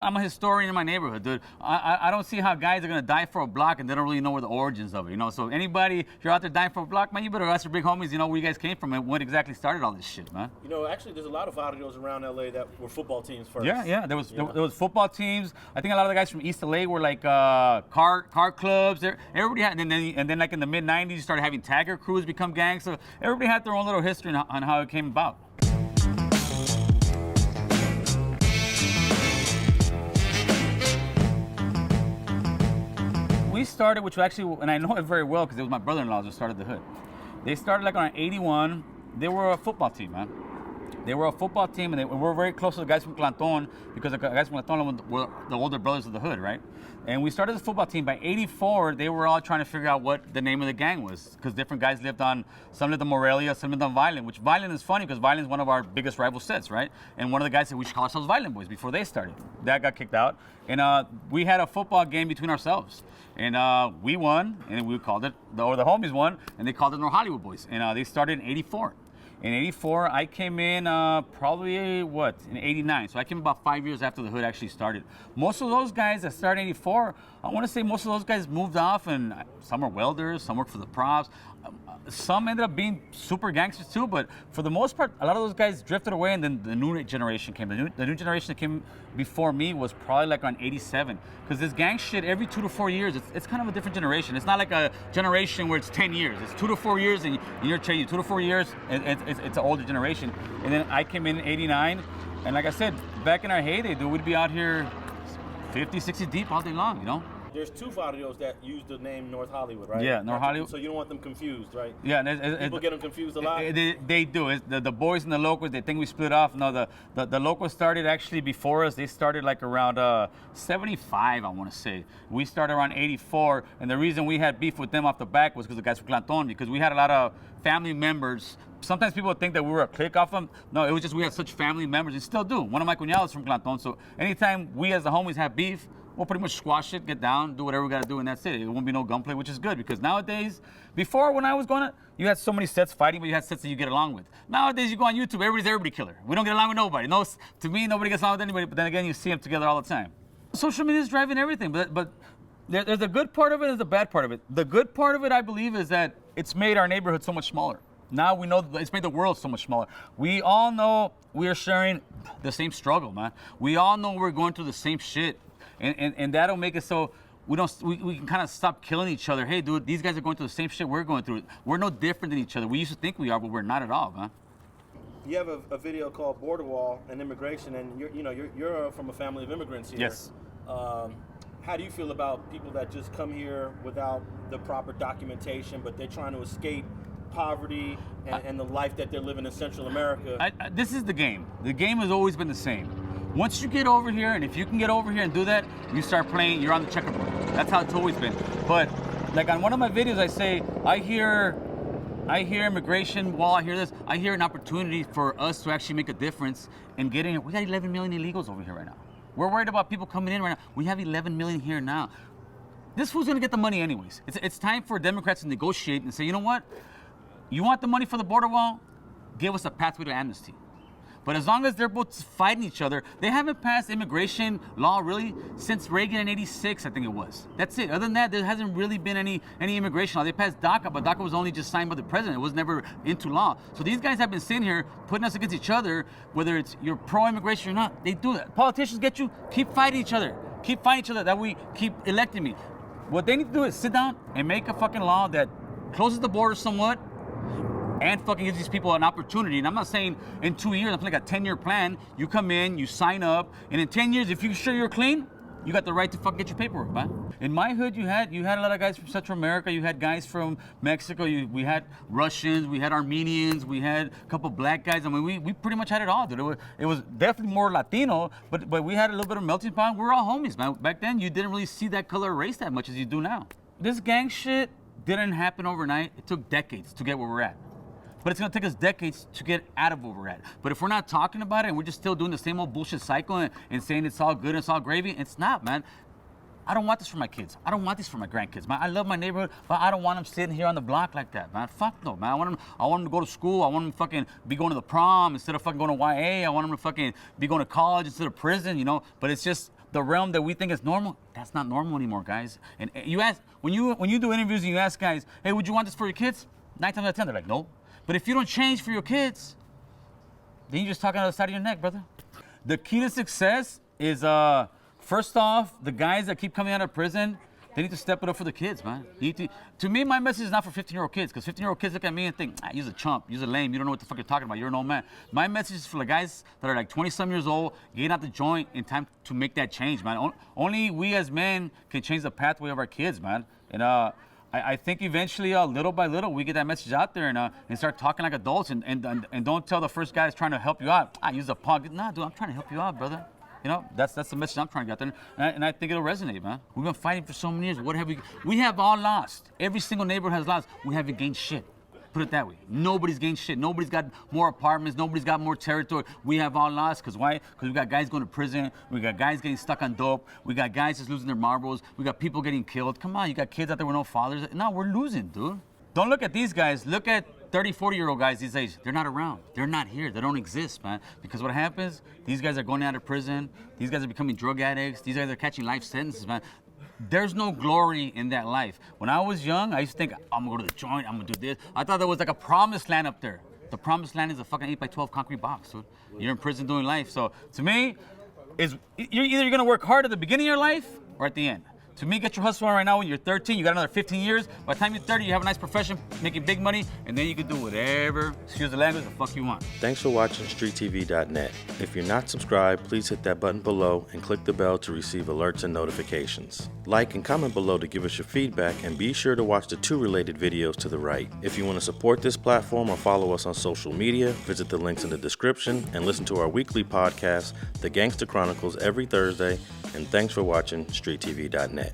I'm a historian in my neighborhood, dude. I don't see how guys are gonna die for a block and they don't really know where the origins of it, you know? So anybody, if you're out there dying for a block, man, you better ask your big homies, you know, where you guys came from and what exactly started all this shit, man. You know, actually, there's a lot of barrios around LA that were football teams first. Yeah. There was football teams. I think a lot of the guys from East LA were like car clubs. Everybody had, and then like in the mid '90s, you started having tagger crews become gangs. So everybody had their own little history on how it came about. We started, which actually, and I know it very well because it was my brother-in-law who started the hood. They started like on 81. They were a football team, man. They were a football team, and we were very close to the guys from Clanton because the guys from Clanton were the older brothers of the hood, right? And we started the football team. By 84, they were all trying to figure out what the name of the gang was because different guys lived on, some lived on Morelia, some lived on Violent, which Violent is funny because Violent is one of our biggest rival sets, right? And one of the guys said we should call ourselves Violent Boys before they started. That got kicked out. And we had a football game between ourselves. And we won, and we called it, the homies won, and they called it North Hollywood Boyz. And they started in 84. In 84, I came in probably, in 89. So I came about 5 years after the hood actually started. Most of those guys that started in 84, I want to say most of those guys moved off, and some are welders, some work for the props. Some ended up being super gangsters too, but for the most part, a lot of those guys drifted away, and then the new generation came. The new generation that came before me was probably like on 87. Because this gang shit, every 2 to 4 years, it's kind of a different generation. It's not like a generation where it's 10 years. It's 2 to 4 years, and you're changing. 2 to 4 years, it's an older generation. And then I came in 89, and like I said, back in our heyday, dude, we'd be out here 50, 60 deep all day long, you know? There's two barrios that use the name North Hollywood, right? Yeah, North Hollywood. So you don't want them confused, right? Yeah. People get them confused a lot? They do. It's the Boys and the Locos, they think we split off. No, the Locos started actually before us. They started like around 75, I want to say. We started around 84, and the reason we had beef with them off the back was because the guys from Clanton, because we had a lot of family members. Sometimes people would think that we were a clique off them. No, it was just we had such family members, and still do. One of my cuñados is from Clanton, so anytime we as the homies have beef, we'll pretty much squash it, get down, do whatever we got to do, and that's it. It won't be no gunplay, which is good, because nowadays, before when I was going, you had so many sets fighting, but you had sets that you get along with. Nowadays, you go on YouTube, everybody's everybody killer. We don't get along with nobody. No, to me, nobody gets along with anybody, but then again, you see them together all the time. Social media is driving everything, but there's a good part of it, there's a bad part of it. The good part of it, I believe, is that it's made our neighborhood so much smaller. Now we know it's made the world so much smaller. We all know we are sharing the same struggle, man. We all know we're going through the same shit. And that'll make it so we can kind of stop killing each other. Hey, dude, these guys are going through the same shit we're going through. We're no different than each other. We used to think we are, but we're not at all, man. You have a video called Border Wall and Immigration, and you're from a family of immigrants here. Yes. How do you feel about people that just come here without the proper documentation, but they're trying to escape poverty and the life that they're living in Central America? This is the game. The game has always been the same. Once you get over here, and if you can get over here and do that, you start playing, you're on the checkerboard. That's how it's always been. But like on one of my videos, I say, I hear immigration, while I hear this, I hear an opportunity for us to actually make a difference in getting it. We got 11 million illegals over here right now. We're worried about people coming in right now. We have 11 million here now. This fool's gonna get the money anyways. It's time for Democrats to negotiate and say, you know what? You want the money for the border wall? Give us a pathway to amnesty. But as long as they're both fighting each other, they haven't passed immigration law really since Reagan in 86, I think it was. That's it. Other than that, there hasn't really been any immigration law. They passed DACA, but DACA was only just signed by the president. It was never into law. So these guys have been sitting here putting us against each other, whether it's you're pro-immigration or not. They do that. Politicians get you, keep fighting each other. Keep fighting each other. That we keep electing me. What they need to do is sit down and make a fucking law that closes the border somewhat, and fucking gives these people an opportunity. And I'm not saying in 2 years, I'm like a 10-year plan. You come in, you sign up, and in 10 years, if you're sure you're clean, you got the right to fucking get your paperwork, man. In my hood, you had a lot of guys from Central America. You had guys from Mexico. We had Russians. We had Armenians. We had a couple black guys. I mean, we pretty much had it all, dude. It was definitely more Latino, but we had a little bit of melting pot. We were all homies, man. Back then, you didn't really see that color race that much as you do now. This gang shit didn't happen overnight. It took decades to get where we're at. But it's gonna take us decades to get out of where we're at. But if we're not talking about it and we're just still doing the same old bullshit cycle and saying it's all good and it's all gravy, it's not, man. I don't want this for my kids. I don't want this for my grandkids, man. I love my neighborhood, but I don't want them sitting here on the block like that, man. Fuck no, man. I want them to go to school. I want them to fucking be going to the prom instead of fucking going to YA. I want them to fucking be going to college instead of prison, you know? But it's just the realm that we think is normal, that's not normal anymore, guys. And you ask, when you do interviews and you ask guys, hey, would you want this for your kids? 9 times out of 10, they're like, no. But if you don't change for your kids, then you're just talking out of the side of your neck, brother. The key to success is, first off, the guys that keep coming out of prison, they need to step it up for the kids, man. To me, my message is not for 15-year-old kids, because 15-year-old kids look at me and think, you're a chump, you're a lame, you don't know what the fuck you're talking about, you're an old man. My message is for the guys that are like 20-some years old, getting out the joint in time to make that change, man. Only we as men can change the pathway of our kids, man. And I think eventually, little by little, we get that message out there and start talking like adults and don't tell the first guy that's trying to help you out, use a punk. Nah, dude, I'm trying to help you out, brother. You know, that's the message I'm trying to get there, and I think it'll resonate, man. We've been fighting for so many years. What have we have all lost. Every single neighborhood has lost. We haven't gained shit. Put it that way. Nobody's gained shit. Nobody's got more apartments. Nobody's got more territory. We have all lost. Because why? Because we got guys going to prison. We got guys getting stuck on dope. We got guys just losing their marbles. We got people getting killed. Come on, you got kids out there with no fathers. No, we're losing, dude. Don't look at these guys. Look at 30, 40-year-old guys these days. They're not around. They're not here. They don't exist, man. Because what happens, these guys are going out of prison. These guys are becoming drug addicts. These guys are catching life sentences, man. There's no glory in that life. When I was young, I used to think, I'm going to go to the joint. I'm going to do this. I thought there was like a promised land up there. The promised land is a fucking 8x12 concrete box, dude. You're in prison doing life. So to me, you're either going to work hard at the beginning of your life or at the end. To me, get your hustle on right now when you're 13. You got another 15 years. By the time you're 30, you have a nice profession, making big money, and then you can do whatever, excuse the language, the fuck you want. Thanks for watching StreetTV.net. If you're not subscribed, please hit that button below and click the bell to receive alerts and notifications. Like and comment below to give us your feedback, and be sure to watch the 2 related videos to the right. If you want to support this platform or follow us on social media, visit the links in the description and listen to our weekly podcast, The Gangster Chronicles, every Thursday. And thanks for watching StreetTV.net.